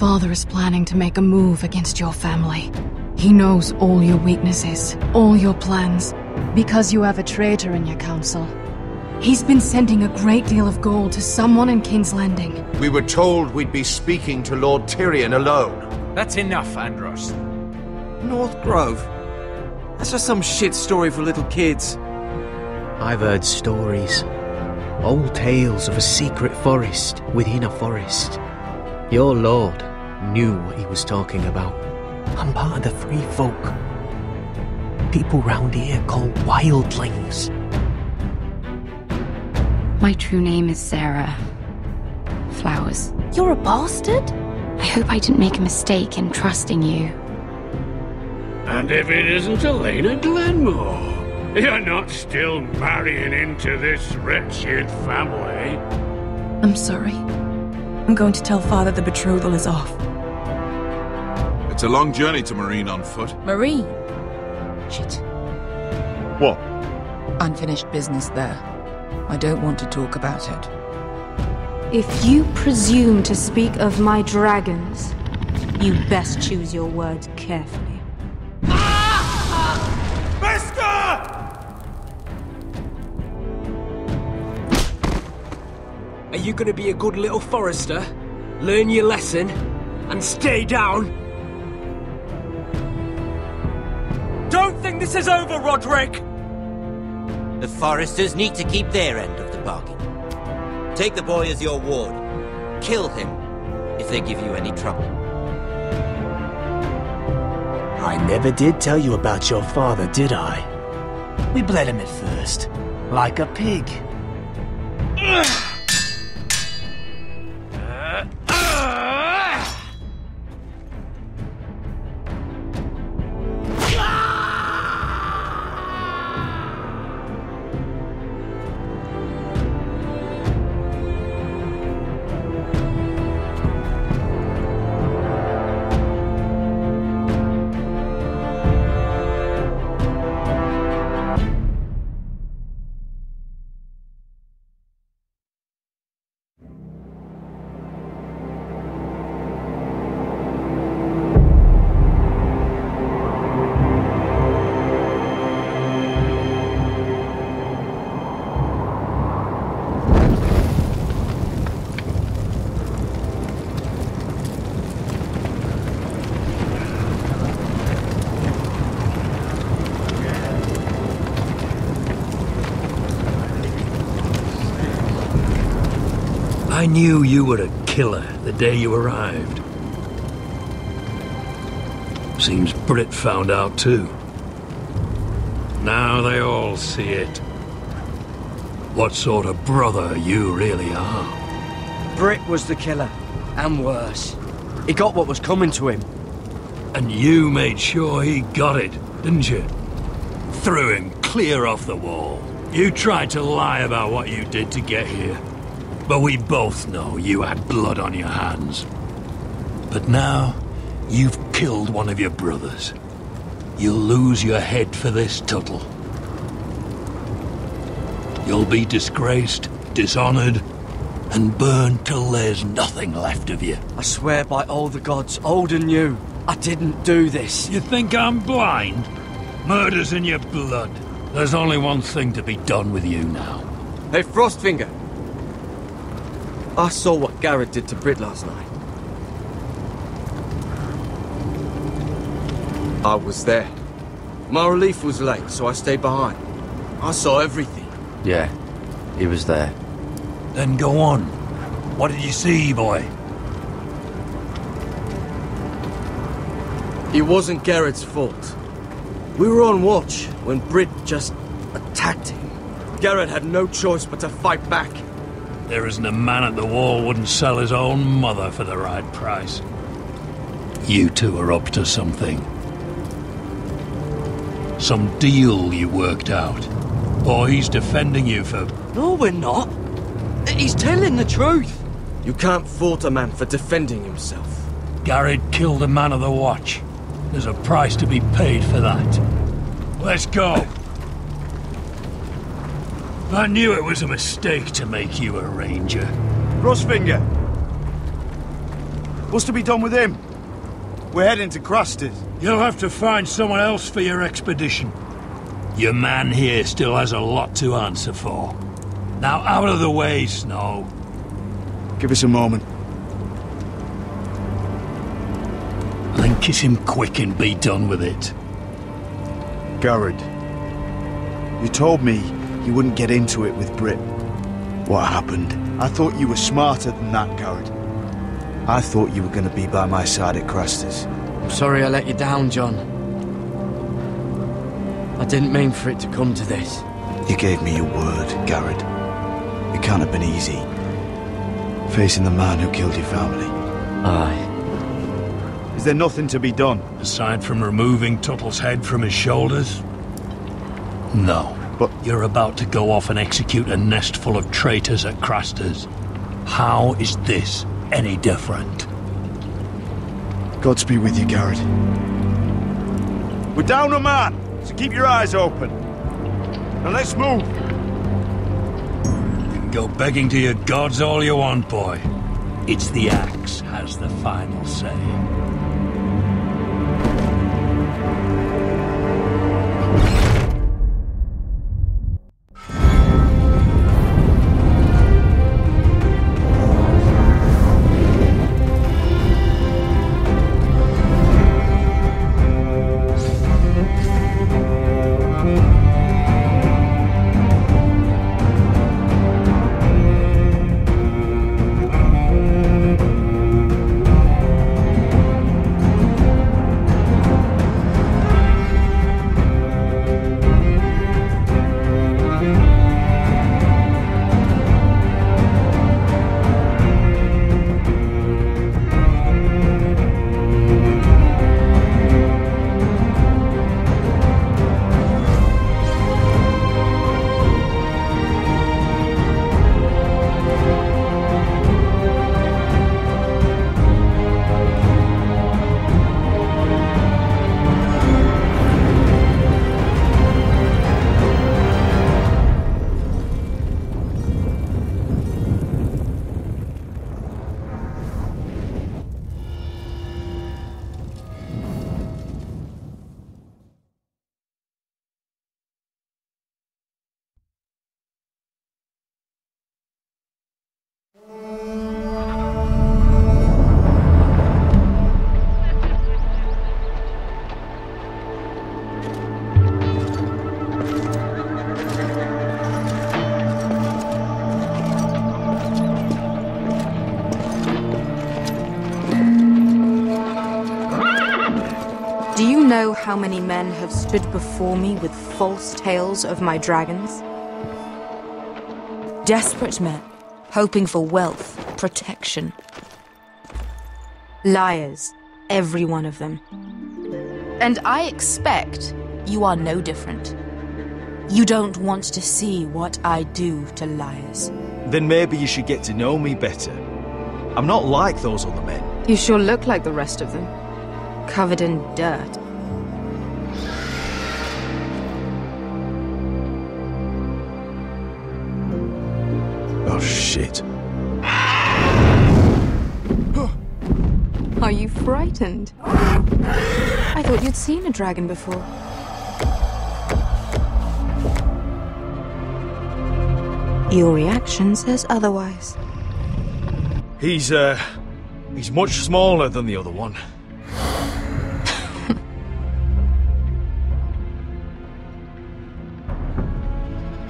father is planning to make a move against your family. He knows all your weaknesses, all your plans, because you have a traitor in your council. He's been sending a great deal of gold to someone in King's Landing. We were told we'd be speaking to Lord Tyrion alone. That's enough, Andros. North Grove? That's just some shit story for little kids. I've heard stories. Old tales of a secret forest within a forest. Your lord knew what he was talking about. I'm part of the Free Folk. People round here called wildlings. My true name is Sarah Flowers. You're a bastard? I hope I didn't make a mistake in trusting you. And if it isn't Elena Glenmore, you're not still marrying into this wretched family. I'm sorry. I'm going to tell Father the betrothal is off. It's a long journey to Marine on foot. Marine? Shit. What? Unfinished business there. I don't want to talk about it. If you presume to speak of my dragons, you best choose your words carefully. Are you gonna be a good little forester? Learn your lesson? And stay down? Don't think this is over, Roderick! The foresters need to keep their end of the bargain. Take the boy as your ward. Kill him if they give you any trouble. I never did tell you about your father, did I? We bled him at first, like a pig. I knew you were a killer the day you arrived. Seems Britt found out too. Now they all see it. What sort of brother you really are. Britt was the killer, and worse. He got what was coming to him. And you made sure he got it, didn't you? Threw him clear off the wall. You tried to lie about what you did to get here. But we both know you had blood on your hands. But now, you've killed one of your brothers. You'll lose your head for this, Tuttle. You'll be disgraced, dishonored, and burned till there's nothing left of you. I swear by all the gods, old and new, I didn't do this. You think I'm blind? Murder's in your blood. There's only one thing to be done with you now. Hey, Frostfinger. I saw what Garrett did to Britt last night. I was there. My relief was late, so I stayed behind. I saw everything. Yeah, he was there. Then go on. What did you see, boy? It wasn't Garrett's fault. We were on watch when Britt just attacked him. Garrett had no choice but to fight back. There isn't a man at the wall wouldn't sell his own mother for the right price. You two are up to something. Some deal you worked out. Or he's defending you for... No, we're not. He's telling the truth. You can't fault a man for defending himself. Garrett killed a man of the watch. There's a price to be paid for that. Let's go. I knew it was a mistake to make you a ranger. Frostfinger! What's to be done with him? We're heading to Crusters. You'll have to find someone else for your expedition. Your man here still has a lot to answer for. Now out of the way, Snow. Give us a moment. Then kiss him quick and be done with it. Garrett, you told me you wouldn't get into it with Britt. What happened? I thought you were smarter than that, Garrett. I thought you were going to be by my side at Crusters. I'm sorry I let you down, John. I didn't mean for it to come to this. You gave me your word, Garrett. It can't have been easy. Facing the man who killed your family. Aye. Is there nothing to be done? Aside from removing Tuttle's head from his shoulders? No. But you're about to go off and execute a nest full of traitors at Crusters. How is this any different? Godspeed with you, Garrett. We're down a man, so keep your eyes open. Now let's move. You can go begging to your gods all you want, boy. It's the axe has the final say. Know how many men have stood before me with false tales of my dragons? Desperate men, hoping for wealth, protection. Liars, every one of them. And I expect you are no different. You don't want to see what I do to liars. Then maybe you should get to know me better. I'm not like those other men. You sure look like the rest of them. Covered in dirt. Oh, shit. Are you frightened? I thought you'd seen a dragon before. Your reaction says otherwise. He's much smaller than the other one.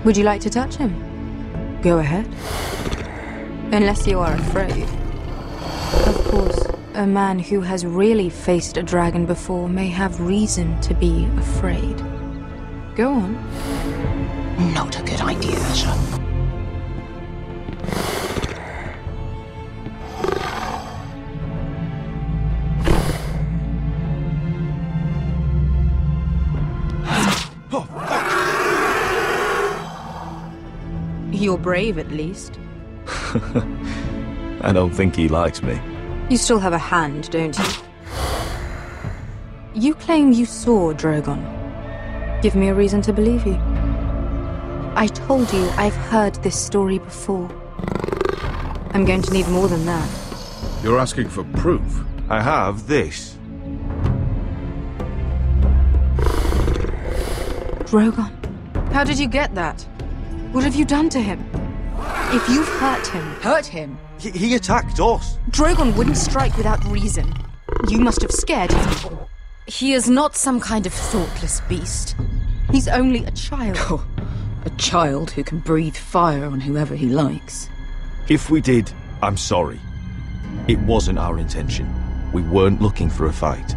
Would you like to touch him? Go ahead. Unless you are afraid. Of course, a man who has really faced a dragon before may have reason to be afraid. Go on. Not a good idea, sir. You're brave, at least. I don't think he likes me. You still have a hand, don't you? You claim you saw Drogon. Give me a reason to believe you. I told you I've heard this story before. I'm going to need more than that. You're asking for proof? I have this. Drogon, how did you get that? What have you done to him? If you've hurt him... Hurt him? He attacked us. Drogon wouldn't strike without reason. You must have scared him. He is not some kind of thoughtless beast. He's only a child. Oh, a child who can breathe fire on whoever he likes. If we did, I'm sorry. It wasn't our intention. We weren't looking for a fight.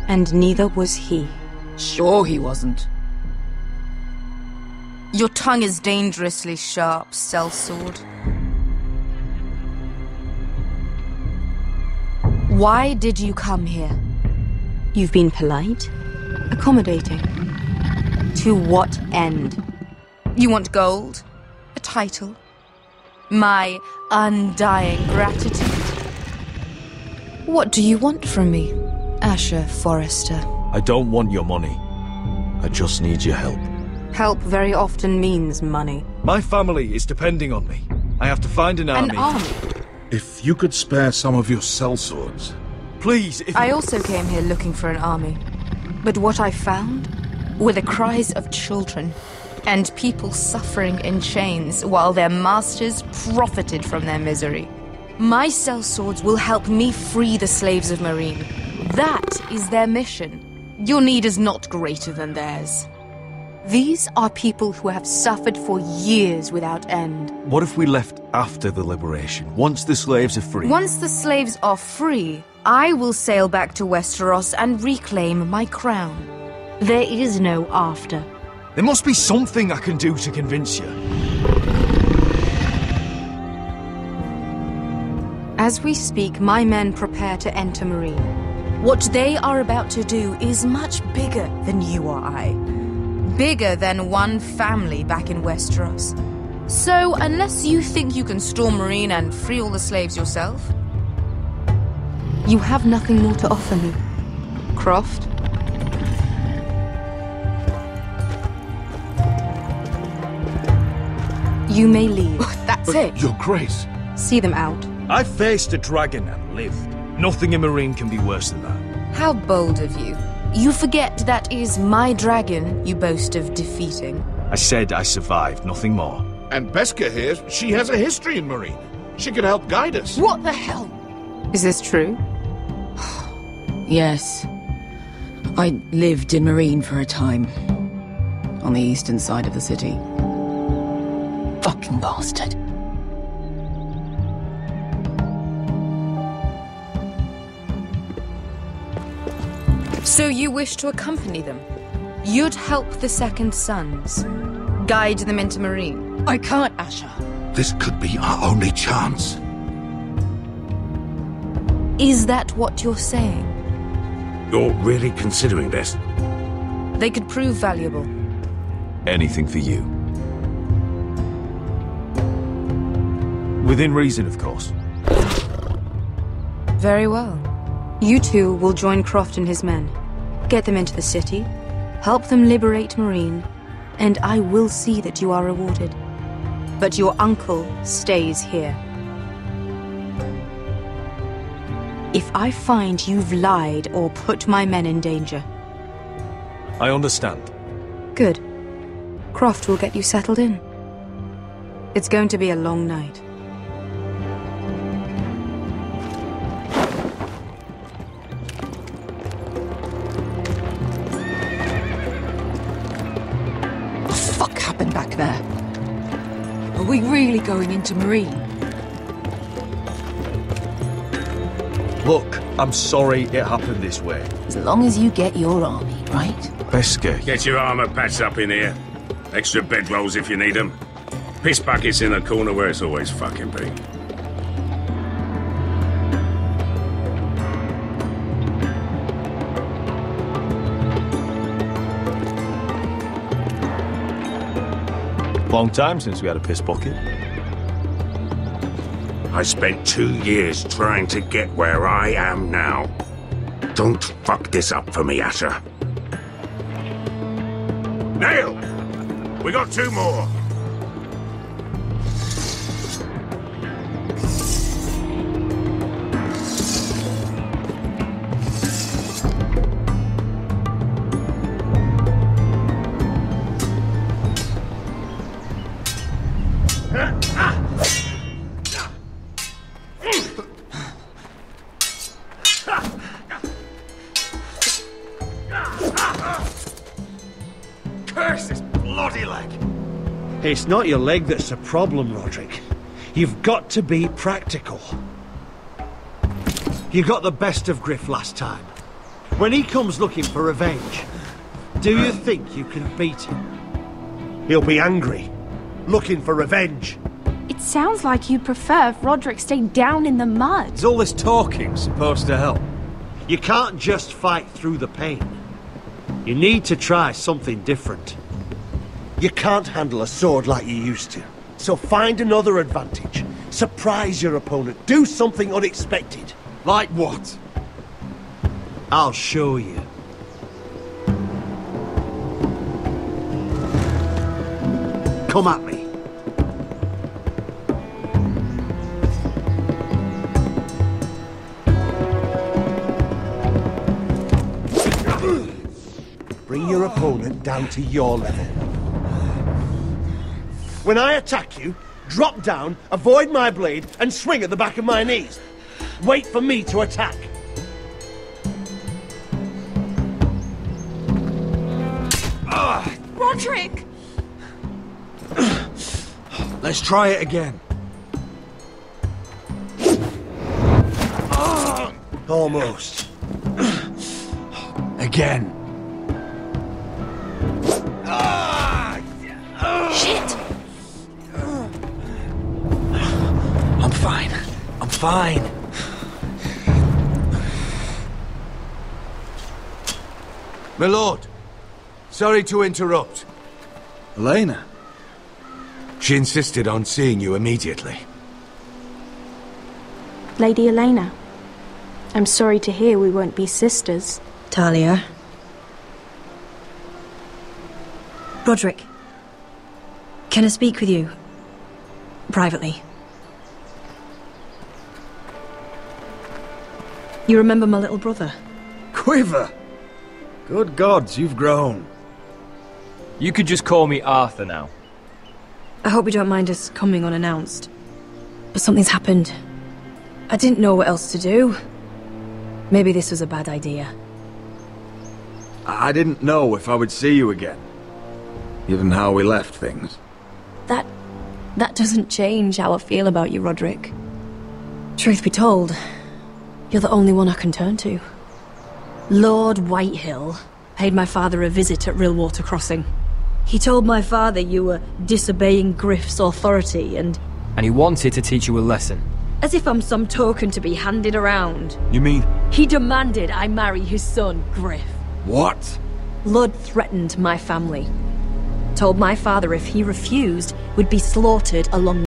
And neither was he. Sure he wasn't. Your tongue is dangerously sharp, sellsword. Why did you come here? You've been polite, accommodating. To what end? You want gold? A title? My undying gratitude? What do you want from me, Asher Forrester? I don't want your money. I just need your help. Help very often means money. My family is depending on me. I have to find an army. An army? If you could spare some of your sellswords. Please, if I also came here looking for an army. But what I found were the cries of children and people suffering in chains while their masters profited from their misery. My sellswords will help me free the slaves of Meereen. That is their mission. Your need is not greater than theirs. These are people who have suffered for years without end. What if we left after the liberation, once the slaves are free? Once the slaves are free, I will sail back to Westeros and reclaim my crown. There is no after. There must be something I can do to convince you. As we speak, my men prepare to enter Meereen. What they are about to do is much bigger than you or I. Bigger than one family back in Westeros. So, unless you think you can storm Meereen and free all the slaves yourself, you have nothing more to offer me, Croft. You may leave. That's it. Your Grace. See them out. I faced a dragon and lived. Nothing in Meereen can be worse than that. How bold of you. You forget that is my dragon you boast of defeating. I said I survived, nothing more. And Beskha here, she has a history in Meereen. She could help guide us. What the hell? Is this true? Yes. I lived in Meereen for a time. On the eastern side of the city. Fucking bastard. So you wish to accompany them? You'd help the Second Sons? Guide them into Meereen? I can't, Asher. This could be our only chance. Is that what you're saying? You're really considering this? They could prove valuable. Anything for you. Within reason, of course. Very well. You two will join Croft and his men. Get them into the city, help them liberate Meereen, and I will see that you are rewarded. But your uncle stays here. If I find you've lied or put my men in danger... I understand. Good. Croft will get you settled in. It's going to be a long night. Back there. Are we really going into Meereen? Look, I'm sorry it happened this way. As long as you get your army, right? Beskha. Get your armor patched up in here. Extra bedrolls if you need them. Piss buckets in the corner where it's always fucking been. Long time since we had a piss bucket. I spent 2 years trying to get where I am now. Don't fuck this up for me, Asher. Nail! We got 2 more. It's not your leg that's a problem, Roderick. You've got to be practical. You got the best of Griff last time. When he comes looking for revenge, do you think you can beat him? He'll be angry, looking for revenge. It sounds like you'd prefer if Roderick stayed down in the mud. Is all this talking supposed to help? You can't just fight through the pain. You need to try something different. You can't handle a sword like you used to. So find another advantage. Surprise your opponent. Do something unexpected. Like what? I'll show you. Come at me. Bring your opponent down to your level. When I attack you, drop down, avoid my blade, and swing at the back of my knees. Wait for me to attack. Roderick! Let's try it again. Almost. Again. Shit! I'm fine. I'm fine. My lord, sorry to interrupt. Elena? She insisted on seeing you immediately. Lady Elena, I'm sorry to hear we won't be sisters. Talia. Roderick. Can I speak with you? Privately. You remember my little brother? Quiver! Good gods, you've grown. You could just call me Arthur now. I hope you don't mind us coming unannounced. But something's happened. I didn't know what else to do. Maybe this was a bad idea. I didn't know if I would see you again. Given how we left things. That doesn't change how I feel about you, Roderick. Truth be told, you're the only one I can turn to. Lord Whitehill paid my father a visit at Rillwater Crossing. He told my father you were disobeying Griff's authority and he wanted to teach you a lesson. as if I'm some token to be handed around. You mean? He demanded I marry his son, Griff. What? Lud threatened my family. Told my father if he refused, would be slaughtered along